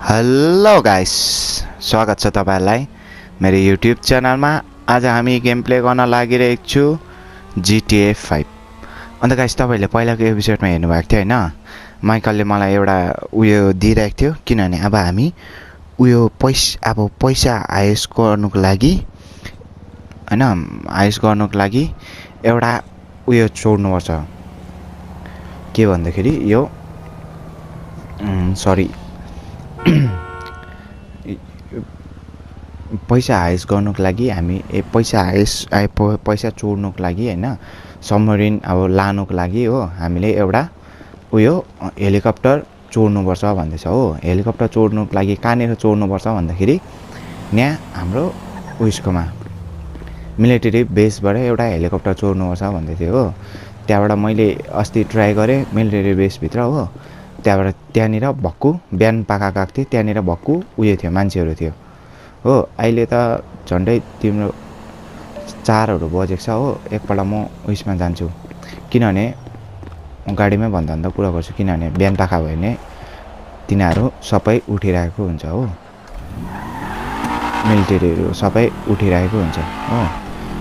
Hello guys, स्वागत छ तपाईहरुलाई मेरो युट्युब च्यानलमा। आज हामी गेम प्ले गर्न लागिरहेको छु GTA 5। अन्त गाइस, तपाईहरुले पहिलाको एपिसोडमा हेर्नु भएको थियो हैन? माइकलले मलाई एउटा उयो दिइरहेको थियो, किनभने अब हामी उयो पैसा हाइस्ट गर्नुको लागि हैन, हाइस्ट गर्नुको लागि एउटा उयो छोड्नुपर्छ। के भन्दाखेरि यो सरी पैसा हाइस्ट गर्नुको लागि हामी पैसा चोर्नुको लागि हैन, सबमरिन अब लानुको लागि हो, हामीले एउटा उयो हेलिकप्टर चोर्नुपर्छ भन्दैछ हो। हेलिकप्टर चोर्नुको लागि कहाँनिर चोर्नुपर्छ भन्दाखेरि यहाँ हाम्रो उयसकोमा मिलिटरी बेसबाट एउटा हेलिकप्टर चोर्नुपर्छ भन्दै थियो हो। त्यहाँबाट मैले अस्ति ट्राई गरेँ मिलिटरी बेसभित्र हो। त्यहाँनिर भक्कु बिहान पाखा गएको थिएँ, त्यहाँनिर भक्कु उयो थियो, मान्छेहरू थियो हो। अहिले त झन्डै तिम्रो 4 बजेको छ हो। एकपल्ट म उयसमा जान्छु, किनभने गाडीमै भन्दा कुरा गर्छु, किनभने बिहान पाखा भयो भने तिनीहरू सबै उठिरहेको हुन्छ हो, मिलिटरीहरू सबै उठिरहेको हुन्छ हो।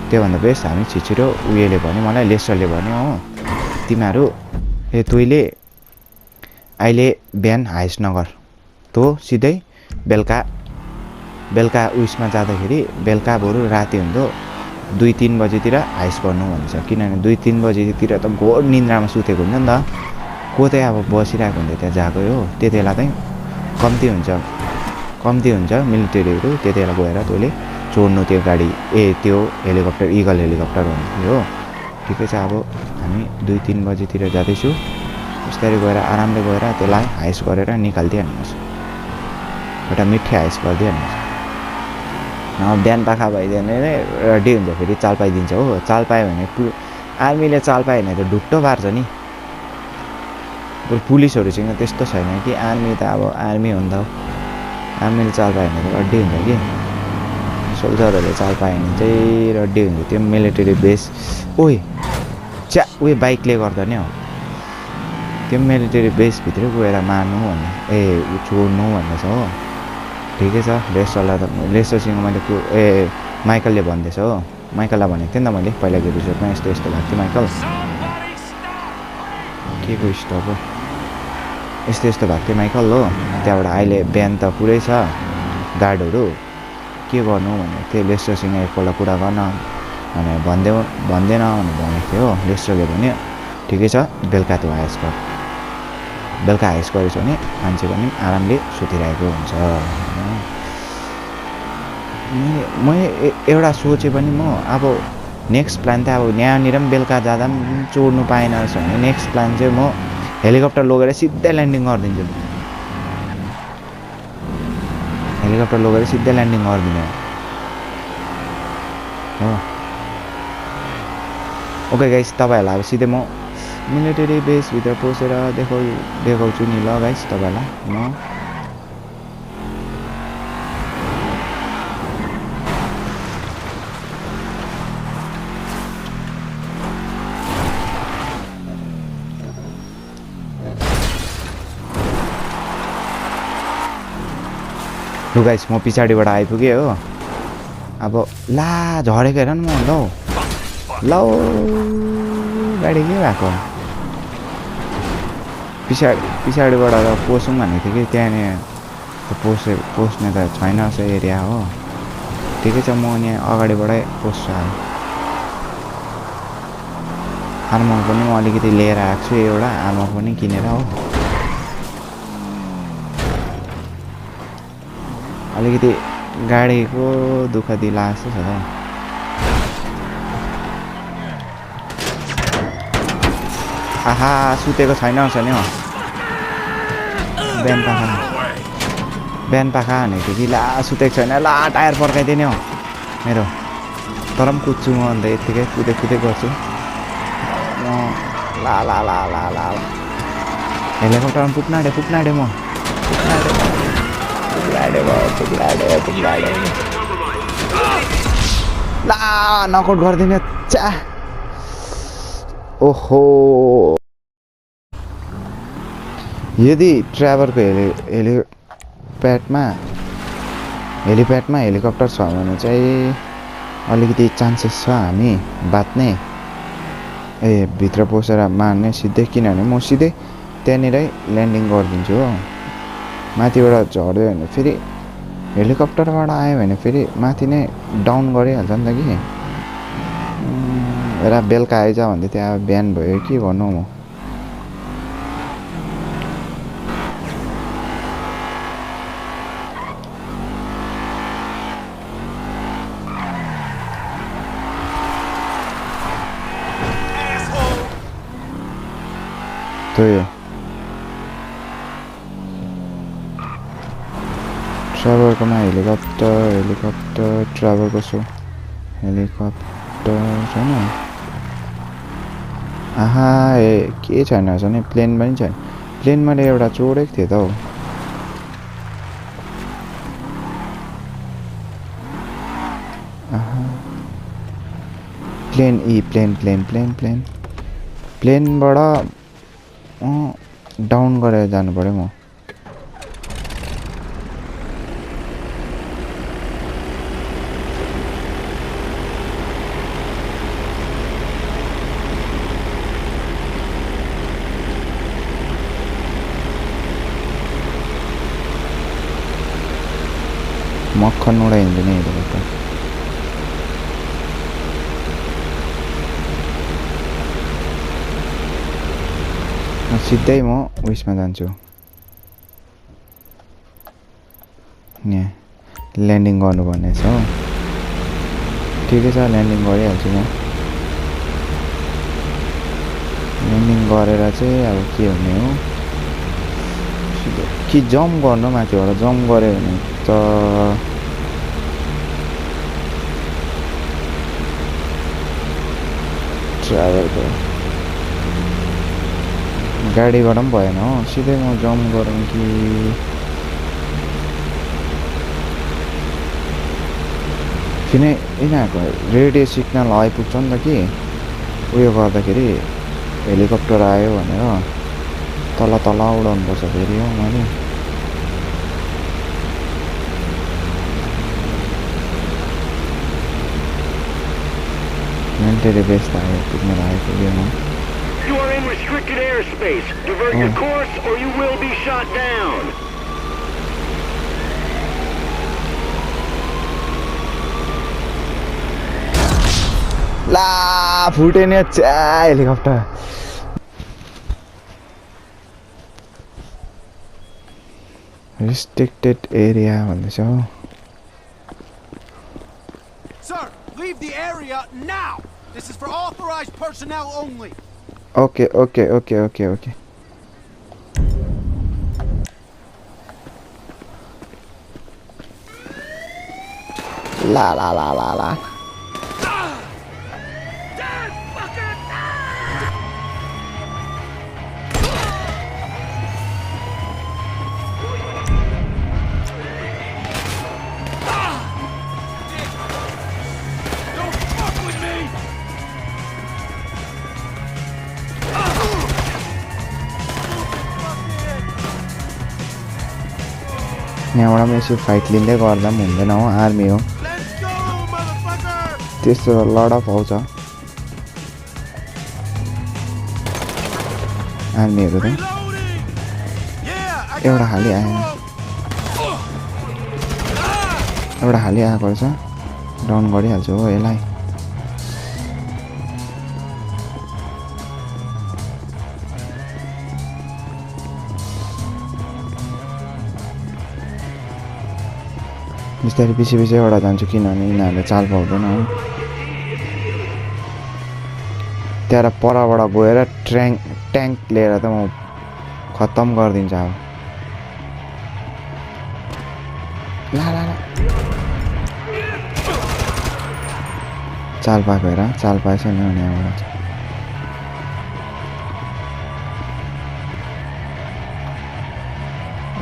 त्योभन्दा बेस्ट हामी छिटो उयोले भन्यो, मलाई लेसरले भन्यो हो, तिमीहरू तैँले अहिले बिहान हाइस्ट नगर, तँ सिधै बेलुका उयसमा जाँदाखेरि बेलुका बरु राति हुँदो 2-3 बजीतिर हाइस्ट गर्नु भन्छ। किनभने 2-3 बजीतिर त घोर निन्द्रामा सुतेको हुन्छ नि त, को चाहिँ अब बसिरहेको हुन्छ त्यहाँ जाएको हो। त्यति बेला चाहिँ कम्ती हुन्छ मिलिटरीहरू। त्यति बेला गएर तैँले चोर्नु त्यो गाडी, त्यो हेलिकप्टर, इगल हेलिकप्टर भन्थ्यो हो। ठिकै छ, अब हामी 2-3 बजीतिर जाँदैछु। बिस्तारै गएर आरामले गएर त्यसलाई हाइस्ट गरेर निकालिदिइहाल्नुहोस्, एउटा मिठै हाइस्ट गरिदिइहाल्नुहोस्। बिहान पाखा भइदियो भने रेडी हुन्छ, फेरि चाल पाइदिन्छ हो। चाल पायो भने आर्मीले चाल पायो भने त ढुट्टो पार्छ नि। पुलिसहरूसँग त्यस्तो छैन कि, आर्मी त अब आर्मी हो नि त, आर्मीले चाल पायो भने त रेडी हुन्छ कि। सोल्जरहरूले चाल पायो भने चाहिँ रेडी हुन्छ। त्यो मिलिटरी बेस उयो बाइकले गर्दा नै हो, त्यो मिलिटरी बेसभित्र गएर मार्नु भन्ने छोड्नु भन्दैछ हो। ठिकै छ, लेसरसँग मैले माइकलले भन्दैछ हो। माइकललाई भनेको थिएँ नि त मैले पहिलाको एपिसोडमा, यस्तो भएको थियो माइकल, के को स्टप हो, यस्तो भएको थियो माइकल हो। त्यहाँबाट अहिले बिहान त पुरै छ गार्डहरू, के गर्नु भनेको थियो। लेसरसँग एकपल्ट कुरा गर्न भनेर भन्दैन भनेर भनेको थियो हो। लेसरले भन्यो ठिकै छ, बेलुका त्यो हाइस्ट गर, बेलुका हाइस्ट गरेछ भने मान्छे पनि आरामले सुतिरहेको हुन्छ। मैले एउटा सोचेँ पनि, म अब नेक्स्ट प्लान त अब यहाँनिर पनि बेलुका जाँदा पनि चोर्नु पाएन रहेछ भने नेक्स्ट प्लान चाहिँ म हेलिकप्टर लगेर सिधै ल्यान्डिङ गरिदिन्छु। हेलिकप्टर लगेर सिधै ल्यान्डिङ गरिदिनु हो। ओके गाइस, तपाईँहरूलाई अब सिधै म मिलिटरी बेसभित्र पसेर देखाउँछु नि ल गाइस तपाईँलाई म। लु गाइस, म पछाडिबाट आइपुगेँ हो। अब ला झरेको हेर न म, ल गाडी के भएको, पछाडिबाट त पसौँ भनेको थिएँ कि, त्यहाँनिर पस्ने त छैन रहेछ एरिया हो। ठिकै छ, म यहाँ अगाडिबाटै पस्छु। आर्मर पनि म अलिकति लिएर आएको छु, एउटा आर्मर पनि किनेर हो। अलिकति गाडीको दुःख दिलाएको छ त। आहा, सुतेको छैन रहेछ नि हो। बिहान पाखा भनेको थियो कि, ला सुतेको छैन, ला टायर पड्काइदियो नि हो मेरो। तर पनि कुद्छु म, अन्त यत्तिकै कुदै गर्छु म। ला हेलिकप्टरमा पुग्न आँटे म, ला नकआउट गरिदिने चा। ओहो, यदि ट्राभरको हेलिप्याडमा हेलिकप्टर छ भने चाहिँ अलिकति चान्सेस छ हामी बाच्ने भित्र पसेर मार्ने सिधै किनभने म सिधै त्यहाँनिरै ल्यान्डिङ गरिदिन्छु हो माथिबाट झर्यो भने फेरि हेलिकप्टरबाट आयो भने फेरि माथि नै डाउन गरिहाल्छ नि त कि र बेलुका आइज भन्दै थियो अब बिहान भयो के भन्नु म त्यो ट्राभलकोमा हेलिकप्टर ट्राभलको सो हेलिकप्टर छैन आहा के छैन भने प्लेन पनि छैन प्लेन मैले एउटा चोरेको थिएँ त हौ प्लेनबाट डाउन गरेर जानु पर्यो म मक्खन उडाइन्छ नि हेलिकप्टर सिधै म उयसमा जान्छु यहाँ ल्यान्डिङ गर्नुपर्ने छ हो ठिकै छ ल्यान्डिङ गरिहाल्छु म ल्यान्डिङ गरेर चाहिँ अब के हुने हो कि जम्प गर्नु माथिबाट जम्प गऱ्यो भने त ट्राभलको गाडीबाट पनि भएन हो सिधै म जम्प गरौँ कि किन यिनीहरूको रेडियो सिग्नल आइपुग्छ नि त कि उयो गर्दाखेरि हेलिकप्टर आयो भनेर तल उडाउनुपर्छ फेरि हो मैले मिलिटरी बेस त आइपुग्नु आइपुग्यो म You are in restricted airspace. Divert your course or you will be shot down. ला फुटे नि हेलिकप्टर restricted area भन्दैछ हो Sir, leave the area now. This is for authorized personnel only. Okay. La. यहाँबाट पनि यसो फाइट लिँदै गर्दा पनि हुँदैन हो आर्मी हो त्यस्तो लडअप आउँछ आर्मीहरू त एउटा खालि आएको रहेछ डाउन गरिहाल्छु हो यसलाई बिस्तारै पछि एउटा जान्छु किनभने यिनीहरूले चाल पाउँदैन हो त्यहाँ परबाट गएर ट्याङ्क लिएर त म खत्तम गरिदिन्छु अब ला चाल पाएको हेर चाल पाएछ नि यहाँबाट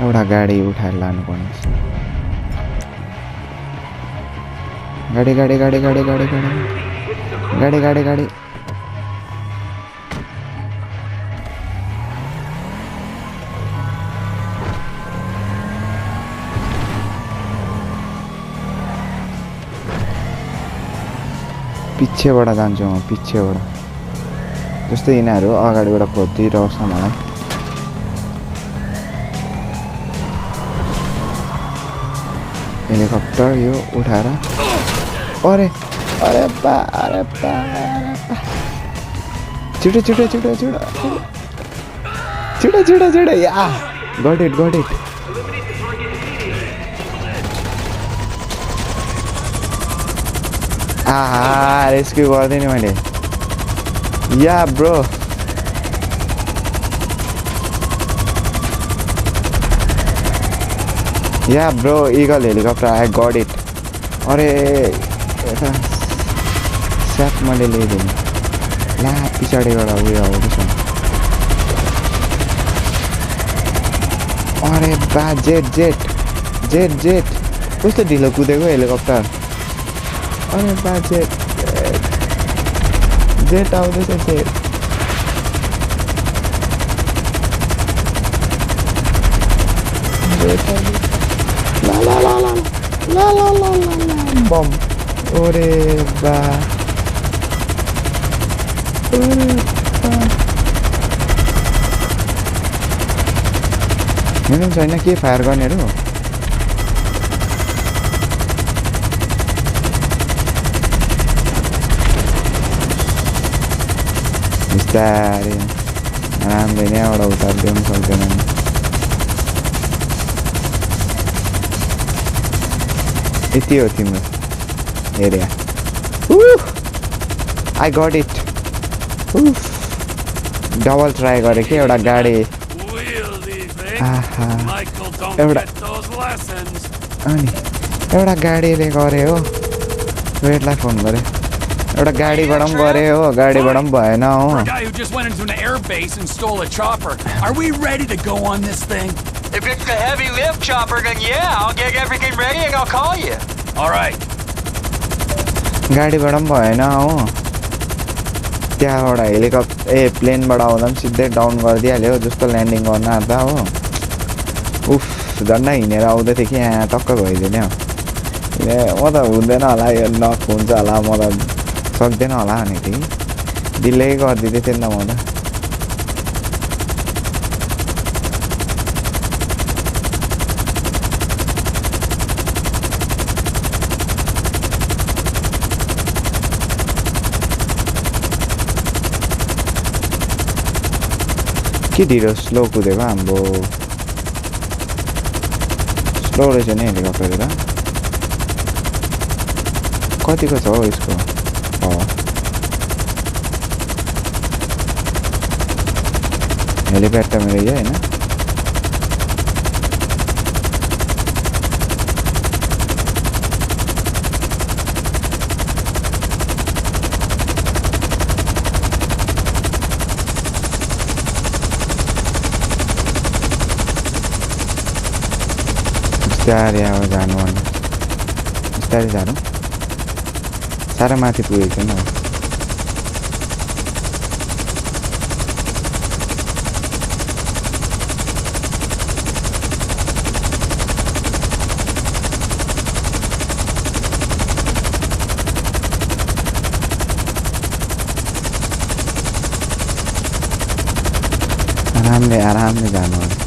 एउटा गाडी उठाएर लानुपर्ने गाडी पिच्छेबाट जान्छु म पिच्छेबाट जस्तै यिनीहरू अगाडिबाट खोजिरहेको छ मलाई हेलिकप्टर यो उठाएर अरे अरे बा अरे बा छिटो छिटो छिटो छिटो छिटो छिटो छिटो या गट इट रेस्क्यु गरिदिएँ नि मैले या ब्रो या bro eagle helicopter I got it अरे यता स्याप मैले ल्याइदिएँ ला पछाडिबाट उयो आउँदैछ अरे बा जेट जेट जेट जेट कस्तो ढिलो कुदेको हेलिकप्टर अरे बा जेट जेट आउँदैछ जेट ला ला ला ला ला ला ला ला बम ओरे बा मेरो छैन के फायर गर्नेहरू बिस्तारै आरामले नै एउटा उतारिदिनु पनि सक्दैन यति हो तिम्रो area I got it double try गरेँ कि एउटा गाडी एउटा अनि एउटा गाडीले गरे हो वेटलाई फोन गरेँ एउटा गाडीबाट पनि गरे हो गाडीबाट पनि भएन हो If it's a heavy lift chopper, then yeah, I'll get everything ready and I'll call you. All right. गाडीबाट पनि भएन हो त्यहाँबाट हेलिकप्टर प्लेनबाट आउँदा पनि सिधै डाउन गरिदिइहाल्यो जस्तो ल्यान्डिङ गर्न आँट्दा हो उफ झन्डै हिँडेर आउँदै थिएँ कि यहाँ टक्क गइदिने हो म त हुँदैन होला यो नक हुन्छ होला म त सक्दैन होला भनेको थिएँ डिले गरिदिँदै थिएँ नि त म त के ढिलो स्लो कुदेको हाम्रो स्लो रहेछ नि हेलिकप्टर त कतिको छ हौ यसको हेलिप्याड त मेरो यो होइन बिस्तारै अब जानु भने बिस्तारै जानु साह्रो माथि पुगेको छैन आरामले जानु भने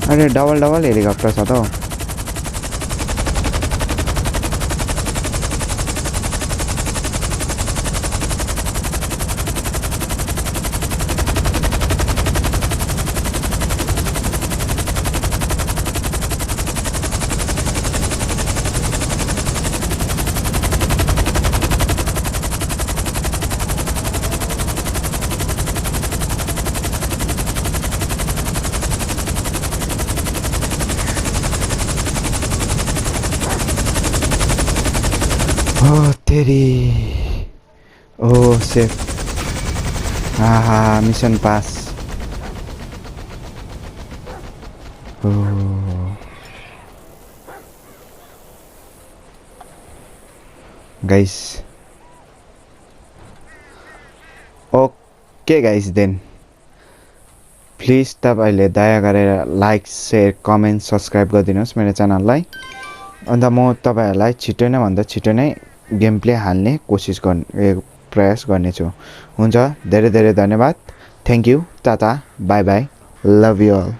अरे डबल हेलिकप्टर छ त तेरी ओ safe mission pass guys okay guys then please तपाईँले दया गरेर लाइक शेयर कमेन्ट सब्सक्राइब गरिदिनुहोस् मेरो च्यानललाई अन्त म तपाईँहरूलाई छिटो नै भन्दा छिटो नै गेम प्ले हाल्ने प्रयास गर्नेछु हुन्छ धेरै धेरै धन्यवाद thank you tata bye bye love you all